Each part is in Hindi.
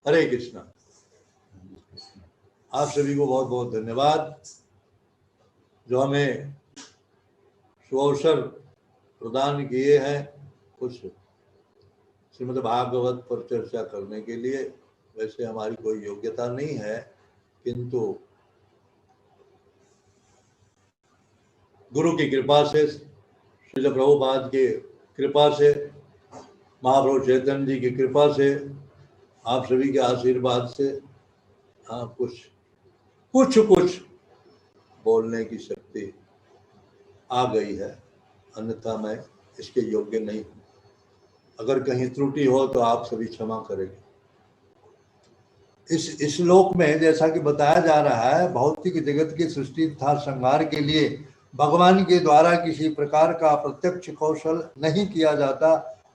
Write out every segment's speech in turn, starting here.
हरे कृष्णा। आप सभी को बहुत बहुत धन्यवाद जो हमें सुअवसर प्रदान किए हैं कुछ श्रीमद् भागवत पर चर्चा करने के लिए। वैसे हमारी कोई योग्यता नहीं है, किंतु गुरु की कृपा से, श्रील प्रभुपाद की कृपा से, महाप्रभु चैतन्य जी की कृपा से, आप सभी के आशीर्वाद से कुछ बोलने की शक्ति आ गई है। अन्यथा मैं इसके योग्य नहीं हूँ। अगर कहीं त्रुटि हो तो आप सभी क्षमा करेंगे। इस श्लोक में जैसा कि बताया जा रहा है, भौतिक जगत की सृष्टि तथा संहार के लिए भगवान के द्वारा किसी प्रकार का प्रत्यक्ष कौशल नहीं किया जाता।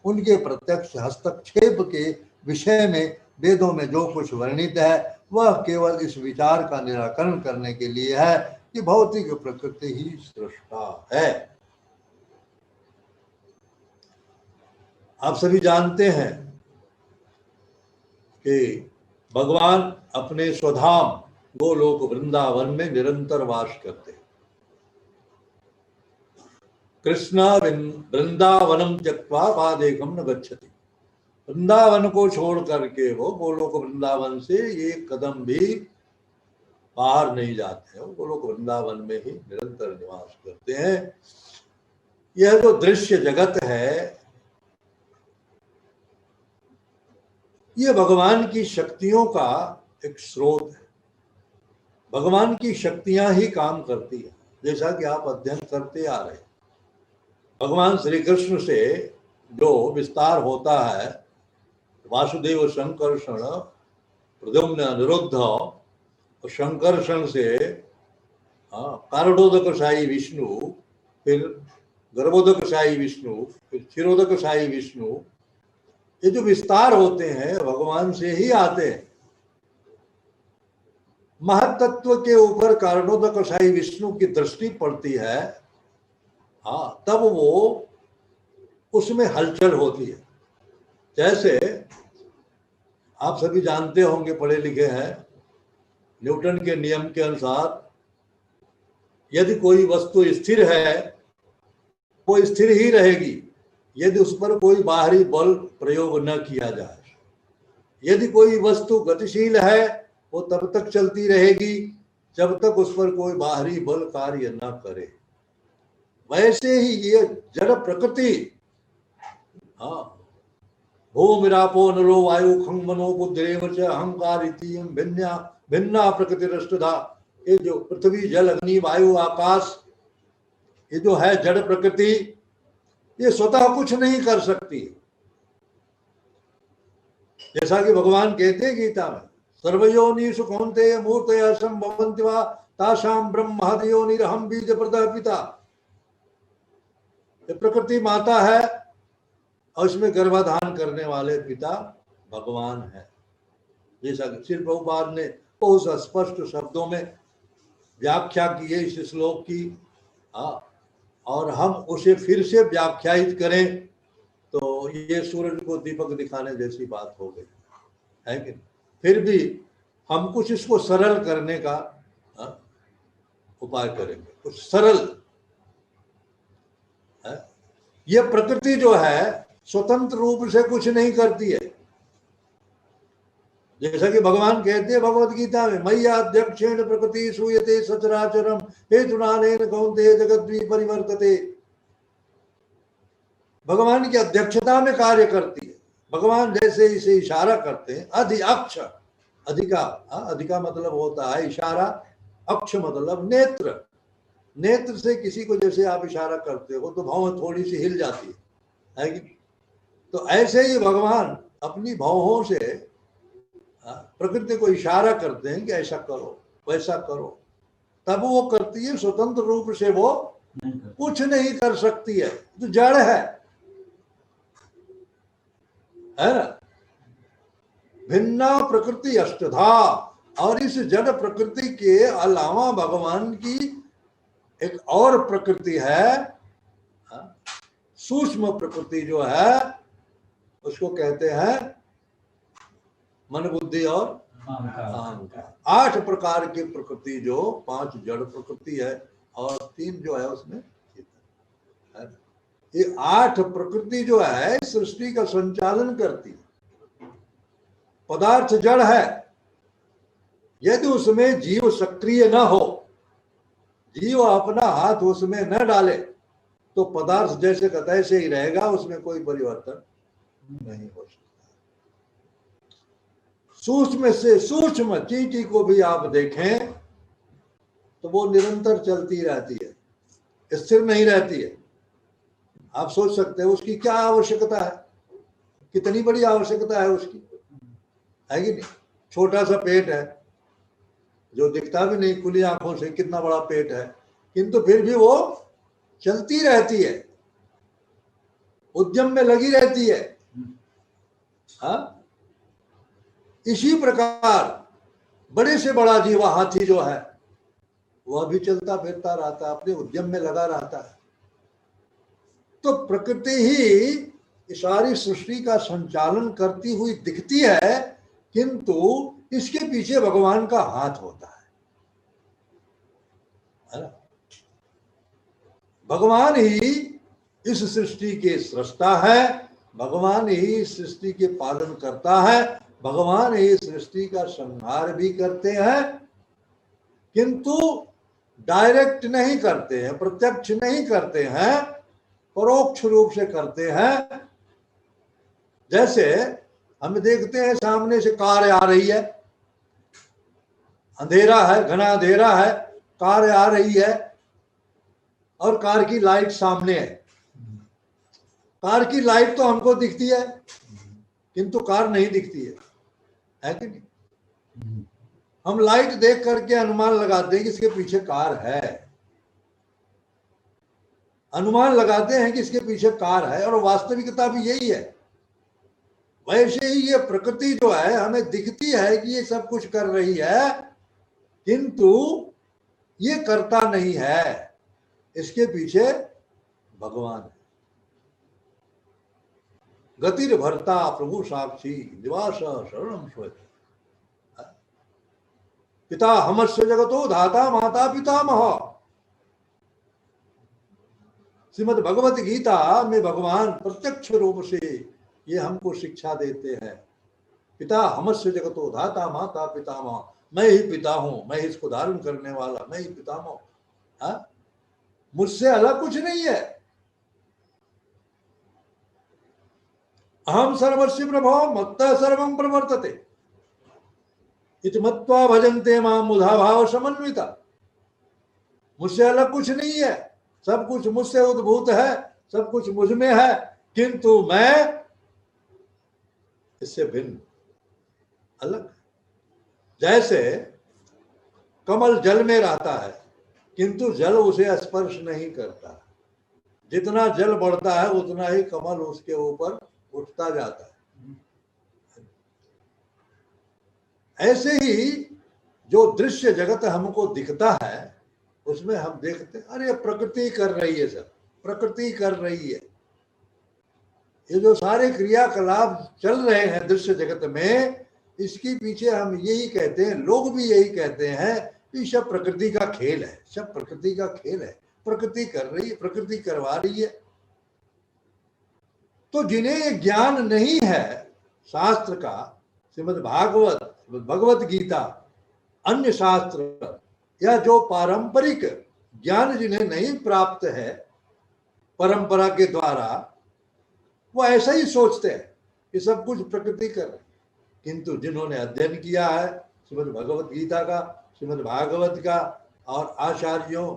उनके प्रत्यक्ष हस्तक्षेप के विषय में वेदों में जो कुछ वर्णित है वह केवल इस विचार का निराकरण करने के लिए है कि भौतिक प्रकृति ही सृष्टा है। आप सभी जानते हैं कि भगवान अपने स्वधाम गोलोक वृंदावन में निरंतर वास करते हैं। कृष्ण वृंदावनम त्यक्त्वा पादेकम न गच्छति। वृंदावन को छोड़ करके वो गोलोक वृंदावन से एक कदम भी बाहर नहीं जाते हैं। वो गोलोक वृंदावन में ही निरंतर निवास करते हैं। यह जो दृश्य जगत है, ये भगवान की शक्तियों का एक स्रोत है। भगवान की शक्तियां ही काम करती है, जैसा कि आप अध्ययन करते आ रहे हैं। भगवान श्री कृष्ण से जो विस्तार होता है, वासुदेव संकर्षण, प्रद्युम्न अनिरुद्ध और संकर्षण से कारणोदकशाही विष्णु, फिर गर्भोदकशाही विष्णु, फिर क्षीरोदकशाही विष्णु, ये जो विस्तार होते हैं भगवान से ही आते हैं। महत्त्व के ऊपर कारणोदकशाही विष्णु की दृष्टि पड़ती है, तब वो उसमें हलचल होती है। जैसे आप सभी जानते होंगे, पढ़े लिखे हैं, न्यूटन के नियम के अनुसार यदि कोई वस्तु स्थिर है वो स्थिर ही रहेगी यदि उस पर कोई बाहरी बल प्रयोग न किया जाए। यदि कोई वस्तु गतिशील है वो तब तक चलती रहेगी जब तक उस पर कोई बाहरी बल कार्य न करे। वैसे ही ये जड़ प्रकृति, भूमिरापो नलो वायु खंग मनो बुद्धिरेव च अहंकार इति भिन्ना प्रकृतिरष्टधा। ये जो पृथ्वी जल अग्नि वायु आकाश, ये जो है जड़ प्रकृति, ये स्वतः कुछ नहीं कर सकती। जैसा कि भगवान कहते हैं गीता में, सर्वयोनिषु कौन्तेय मूर्तयः सम्भवन्ति वा तासां ब्रह्मादियोनिरहं बीजप्रदः पिता। ये प्रकृति माता है और इसमें गर्भाधान करने वाले पिता भगवान है। जैसा कि श्री प्रभुपाद ने बहुत स्पष्ट शब्दों में व्याख्या की है इस श्लोक की, और हम उसे फिर से व्याख्यायित करें तो ये सूरज को दीपक दिखाने जैसी बात हो गई है कि फिर भी हम कुछ इसको सरल करने का उपाय करेंगे, कुछ सरल है। ये प्रकृति जो है स्वतंत्र रूप से कुछ नहीं करती है। जैसा कि भगवान कहते हैं भगवत गीता में, मय्याध्यक्षेण प्रकृति सूयते सचराचरम हेतुनानेन कौन्तेय जगद्वी परिवर्तते। भगवान की अध्यक्षता में कार्य करती है। भगवान जैसे इसे इशारा करते हैं, अधिअक्ष, अधिका मतलब होता है इशारा, अक्ष मतलब नेत्र। नेत्र से किसी को जैसे आप इशारा करते हो तो भौं थोड़ी सी हिल जाती है कि? तो ऐसे ही भगवान अपनी भौहों से प्रकृति को इशारा करते हैं कि ऐसा करो वैसा करो, तब वो करती है। स्वतंत्र रूप से वो कुछ नहीं कर सकती है, तो जड़ है ना। भिन्ना प्रकृति अष्टधा, और इस जड़ प्रकृति के अलावा भगवान की एक और प्रकृति है, सूक्ष्म प्रकृति जो है उसको कहते हैं मन बुद्धि और अहंकार। 8 प्रकार की प्रकृति, जो 5 जड़ प्रकृति है और 3 जो है उसमें चेतन है। ये 8 प्रकृति जो है सृष्टि का संचालन करती है। पदार्थ जड़ है, यदि उसमें जीव सक्रिय न हो, जीव अपना हाथ उसमें न डाले, तो पदार्थ जैसे का तैसे ही रहेगा, उसमें कोई परिवर्तन नहीं हो सकता। सूक्ष्म से सूक्ष्म चींटी को भी आप देखें तो वो निरंतर चलती रहती है, स्थिर नहीं रहती है। आप सोच सकते हैं उसकी क्या आवश्यकता है, कितनी बड़ी आवश्यकता है उसकी, है कि नहीं। छोटा सा पेट है जो दिखता भी नहीं खुली आंखों से, कितना बड़ा पेट है, किंतु फिर भी वो चलती रहती है, उद्यम में लगी रहती है। हाँ, इसी प्रकार बड़े से बड़ा जीवा हाथी जो है वह भी चलता फिरता रहता है, अपने उद्यम में लगा रहता है। तो प्रकृति ही सारी सृष्टि का संचालन करती हुई दिखती है, किंतु इसके पीछे भगवान का हाथ होता है ना। भगवान ही इस सृष्टि के सृष्टा है, भगवान ही सृष्टि के पालन करता है, भगवान ही सृष्टि का संहार भी करते हैं, किंतु डायरेक्ट नहीं करते हैं, प्रत्यक्ष नहीं करते हैं, परोक्ष रूप से करते हैं। जैसे हम देखते हैं सामने से कार आ रही है, अंधेरा है, घना अंधेरा है, कार आ रही है और कार की लाइट सामने है। कार की लाइट तो हमको दिखती है, किंतु कार नहीं दिखती है कि नहीं। हम लाइट देख करके अनुमान लगाते हैं कि इसके पीछे कार है, अनुमान लगाते हैं कि इसके पीछे कार है, और वास्तविकता भी यही है। वैसे ही ये प्रकृति जो है हमें दिखती है कि ये सब कुछ कर रही है, किंतु ये करता नहीं है, इसके पीछे भगवान है। गतिर भरता प्रभु साक्षी निवास शरणम स्वच्छ, पिता हमस्य जगतो धाता माता पितामह। श्रीमद् भगवत गीता में भगवान प्रत्यक्ष रूप से ये हमको शिक्षा देते हैं। पिता हमस्य जगतो धाता माता पितामह, मैं ही पिता हूं, मैं ही इसको धारण करने वाला, मैं ही पितामह। मुझसे अलग कुछ नहीं है। अहम सर्वस्य प्रभो मत्तः सर्वं प्रवर्तते इति मत्वा भजन्ते मां मुधा भाव समन्विता। मुझसे अलग कुछ नहीं है, सब कुछ मुझसे उद्भूत है, सब कुछ मुझ में है, किंतु मैं इससे भिन्न अलग। जैसे कमल जल में रहता है, किंतु जल उसे स्पर्श नहीं करता। जितना जल बढ़ता है उतना ही कमल उसके ऊपर उठता जाता है। ऐसे ही जो दृश्य जगत हमको दिखता है उसमें हम देखते हैं अरे प्रकृति कर रही है, सब प्रकृति कर रही है। ये जो सारे क्रियाकलाप चल रहे हैं दृश्य जगत में, इसके पीछे हम यही कहते हैं, लोग भी यही कहते हैं कि सब प्रकृति का खेल है, सब प्रकृति का खेल है, प्रकृति कर रही है, प्रकृति करवा रही है। तो जिन्हें ज्ञान नहीं है शास्त्र का, श्रीमद् भागवत, भगवत गीता, अन्य शास्त्र या जो पारंपरिक ज्ञान जिन्हें नहीं प्राप्त है परंपरा के द्वारा, वो ऐसा ही सोचते हैं कि सब कुछ प्रकृति कर रही है। किंतु जिन्होंने अध्ययन किया है श्रीमद् भगवत गीता का, श्रीमद् भागवत का, और आचार्यों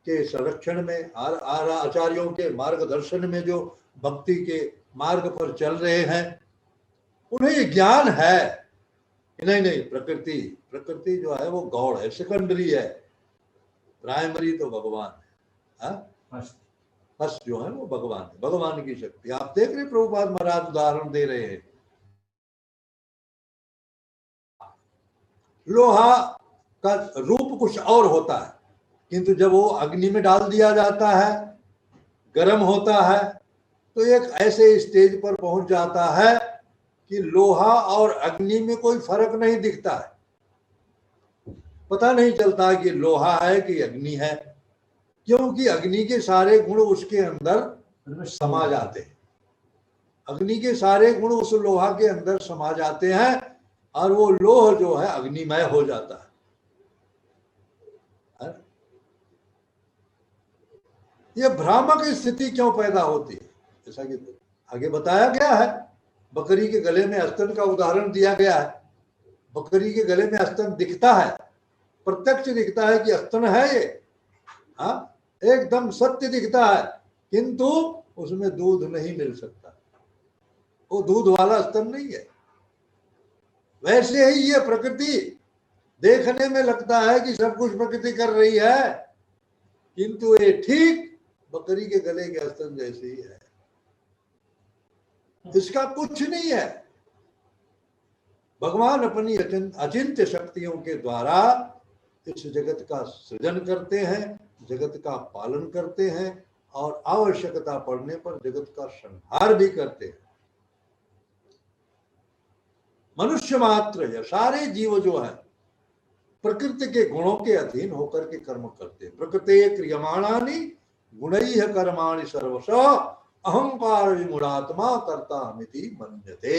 के संरक्षण में, आचार्यों के मार्गदर्शन में जो भक्ति के मार्ग पर चल रहे हैं, उन्हें ये ज्ञान है कि नहीं प्रकृति, प्रकृति जो है वो गौड़ है, सेकेंडरी है, प्राइमरी तो भगवान है। फर्स्ट जो है वो भगवान है, भगवान की शक्ति। आप देख रहे प्रभुपाद महाराज उदाहरण दे रहे हैं। लोहा का रूप कुछ और होता है, किंतु जब वो अग्नि में डाल दिया जाता है, गर्म होता है, तो एक ऐसे स्टेज पर पहुंच जाता है कि लोहा और अग्नि में कोई फर्क नहीं दिखता है, पता नहीं चलता कि लोहा है कि अग्नि है, क्योंकि अग्नि के सारे गुण उसके अंदर समा जाते हैं। अग्नि के सारे गुण उस लोहा के अंदर समा जाते हैं और वो लोह जो है अग्निमय हो जाता है। ये भ्रामक स्थिति क्यों पैदा होती है? जैसा कि आगे बताया गया है, बकरी के गले में अस्तन का उदाहरण दिया गया है। बकरी के गले में अस्तन दिखता है, प्रत्यक्ष दिखता है कि अस्तन है ये, हाँ, एकदम सत्य दिखता है, किंतु उसमें दूध नहीं मिल सकता, वो दूध वाला स्तन नहीं है। वैसे ही ये प्रकृति देखने में लगता है कि सब कुछ प्रकृति कर रही है, किंतु ये ठीक बकरी के गले के स्तन जैसे ही है, इसका कुछ नहीं है। भगवान अपनी अचिंत्य शक्तियों के द्वारा इस जगत का सृजन करते हैं, जगत का पालन करते हैं और आवश्यकता पड़ने पर जगत का संहार भी करते हैं। मनुष्य मात्र या सारे जीव जो है प्रकृति के गुणों के अधीन होकर के कर्म करते हैं। प्रकृति क्रियमाणानि गुणैः कर्माणि सर्वश अहंकार विमूढ़ात्मा कर्ताहमिति मन्यते।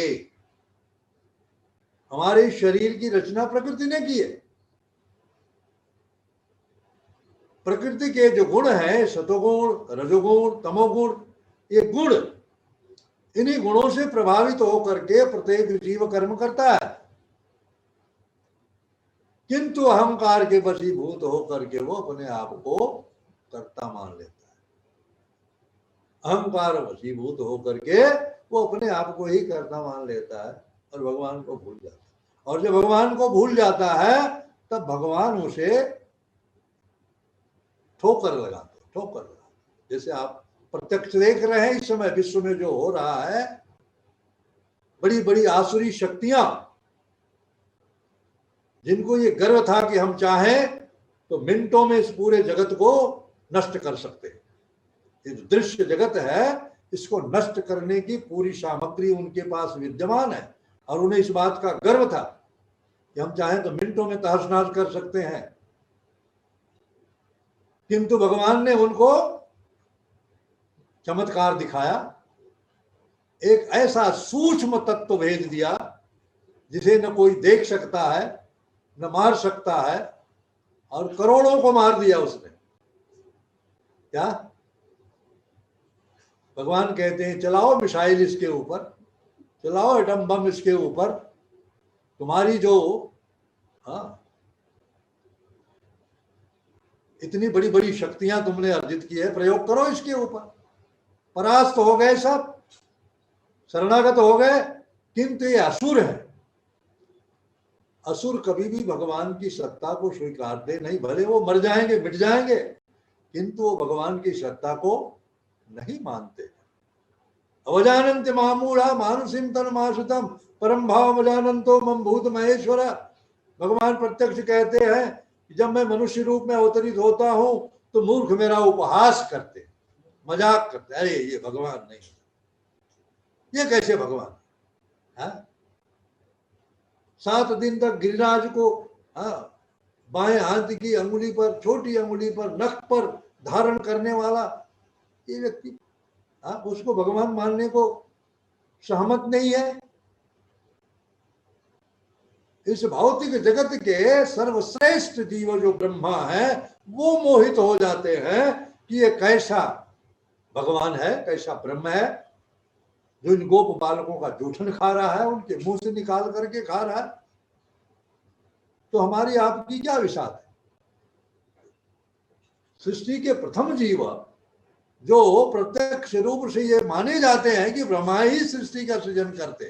हमारे शरीर की रचना प्रकृति ने की है। प्रकृति के जो गुण है, सतोगुण, रजोगुण, तमोगुण, ये गुण, इन्हीं गुणों से प्रभावित होकर के प्रत्येक जीव कर्म करता है, किंतु अहंकार के वशीभूत होकर के वो अपने आप को कर्ता मान लेता है। अहंकार वशीभूत होकर के वो अपने आप को ही कर्ता मान लेता है और भगवान को भूल जाता है। और जब भगवान को भूल जाता है तब भगवान उसे ठोकर लगाते। जैसे आप प्रत्यक्ष देख रहे हैं इस समय विश्व में जो हो रहा है, बड़ी बड़ी आसुरी शक्तियां, जिनको ये गर्व था कि हम चाहें तो मिनटों में इस पूरे जगत को नष्ट कर सकते हैं। ये जो दृश्य जगत है, इसको नष्ट करने की पूरी सामग्री उनके पास विद्यमान है और उन्हें इस बात का गर्व था कि हम चाहें तो मिनटों में तहस नहस कर सकते हैं। किंतु भगवान ने उनको चमत्कार दिखाया, एक ऐसा सूक्ष्म तत्व भेज दिया जिसे न कोई देख सकता है, न मार सकता है, और करोड़ों को मार दिया उसने। क्या भगवान कहते हैं, चलाओ मिसाइल इसके ऊपर, चलाओ एटम बम इसके ऊपर, तुम्हारी जो इतनी बड़ी बड़ी शक्तियां तुमने अर्जित की है, प्रयोग करो इसके ऊपर। परास्त हो गए, सब शरणागत हो गए, किंतु ये असुर है। असुर कभी भी भगवान की सत्ता को स्वीकारते नहीं, भले वो मर जाएंगे, मिट जाएंगे, किंतु वो भगवान की सत्ता को नहीं मानते। अवजानन्ति मामूढ़ा मानुषीम तन्माश्रितम परम भाव जानन्तो मम भूत महेश्वर। भगवान प्रत्यक्ष कहते हैं कि जब मैं मनुष्य रूप में अवतरित होता हूं तो मूर्ख मेरा उपहास करते, मजाक करते, अरे ये भगवान नहीं, ये कैसे भगवान है? 7 दिन तक गिरिराज को बाएं हाथ की अंगुली पर, छोटी अंगुली पर, नख पर धारण करने वाला ये व्यक्ति उसको भगवान मानने को सहमत नहीं है। इस भौतिक जगत के सर्वश्रेष्ठ जीव जो ब्रह्मा है वो मोहित हो जाते हैं कि ये कैसा भगवान है, कैसा ब्रह्म है जो इन गोप बालकों का जूठन खा रहा है, उनके मुंह से निकाल करके खा रहा है। तो हमारी आपकी क्या विषाद है? सृष्टि के प्रथम जीव जो प्रत्यक्ष रूप से ये माने जाते हैं कि ब्रह्मा ही सृष्टि का सृजन करते,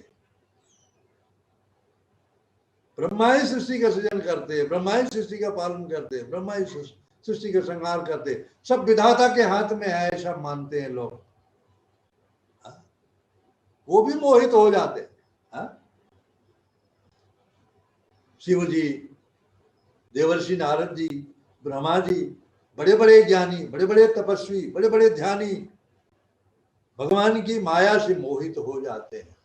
ब्रह्मा ही सृष्टि का सृजन करते, ब्रह्मा ही सृष्टि का पालन करते, ब्रह्मा ही सृष्टि का संहार करते, सब विधाता के हाथ में है, ऐसा मानते हैं लोग। वो भी मोहित हो जाते। शिव जी, देवर्षि नारद जी, ब्रह्मा जी, बड़े बड़े ज्ञानी, बड़े बड़े तपस्वी, बड़े बड़े ध्यानी भगवान की माया से मोहित हो जाते हैं।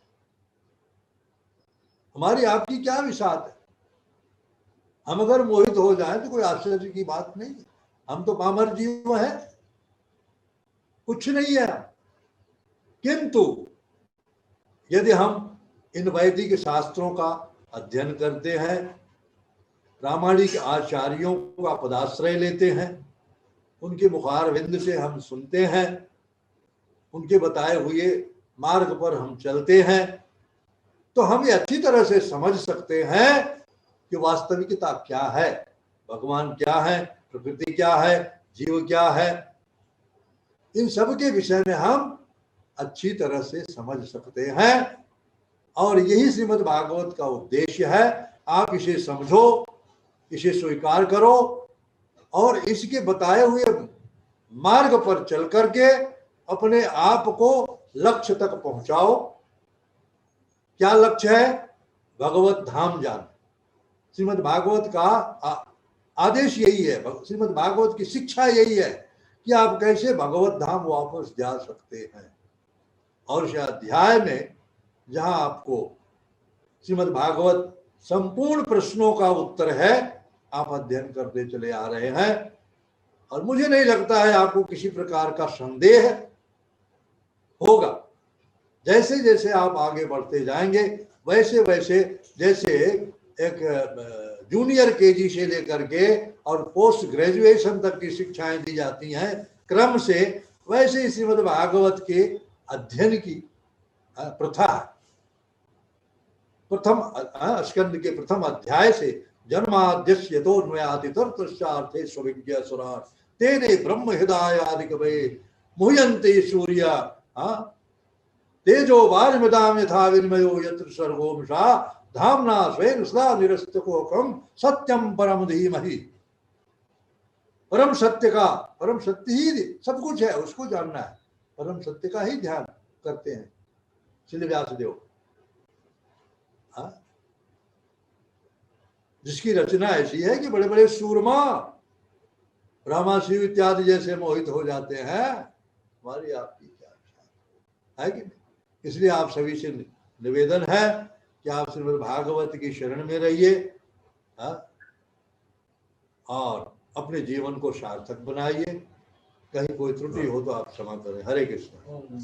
हमारी आपकी क्या विसात है। हम अगर मोहित हो जाएं तो कोई आश्चर्य की बात नहीं है। हम तो पामर जीव हैं, कुछ नहीं है। किंतु यदि हम इन वैदिक शास्त्रों का अध्ययन करते हैं, प्रामाणिक आचार्यों का पदाश्रय लेते हैं, उनके मुखारविंद से हम सुनते हैं, उनके बताए हुए मार्ग पर हम चलते हैं, तो हम ये अच्छी तरह से समझ सकते हैं कि वास्तविकता क्या है, भगवान क्या है, प्रकृति क्या है, जीव क्या है। इन सब के विषय में हम अच्छी तरह से समझ सकते हैं और यही श्रीमद् भागवत का उद्देश्य है। आप इसे समझो, इसे स्वीकार करो और इसके बताए हुए मार्ग पर चल करके अपने आप को लक्ष्य तक पहुंचाओ। क्या लक्ष्य है? भगवत धाम जाना। श्रीमद् भागवत का आदेश यही है, श्रीमद् भागवत की शिक्षा यही है कि आप कैसे भगवत धाम वापस जा सकते हैं। और इस अध्याय में जहां आपको श्रीमद् भागवत संपूर्ण प्रश्नों का उत्तर है, आप अध्ययन करते चले आ रहे हैं और मुझे नहीं लगता है आपको किसी प्रकार का संदेह होगा। जैसे जैसे आप आगे बढ़ते जाएंगे वैसे वैसे, जैसे एक जूनियर केजी से लेकर के और पोस्ट ग्रेजुएशन तक की शिक्षाएं दी जाती हैं क्रम से, वैसे ही श्रीमद् भागवत के अध्ययन की प्रथा है। प्रथम स्कंद के प्रथम अध्याय से जन्माद्यस्य यतोन्मयादितरतश्चार्थे स्वविज्ञ सुराट तेने ब्रह्म हृदयादि कवये मुह्यन्ते सूर्या तेजो वारिमृदाम यथा विनिमयो यत्र सर्गो मृषा धाम्ना स्वेन सदा निरस्तकोकम सत्यम परम धीमहि। परम सत्य का, परम सत्य ही सब कुछ है, उसको जानना है, परम सत्य का ही ध्यान करते हैं श्री व्यासदेव। जिसकी रचना ऐसी है कि बड़े बड़े सूरमा रामा शिव इत्यादि जैसे मोहित हो जाते हैं। हमारी आपकी क्या इच्छा है कि नहीं? इसलिए आप सभी से निवेदन है कि आप श्रीमद् भागवत की शरण में रहिए और अपने जीवन को सार्थक बनाइए। कहीं कोई त्रुटि हो तो आप क्षमा करें। हरे कृष्ण।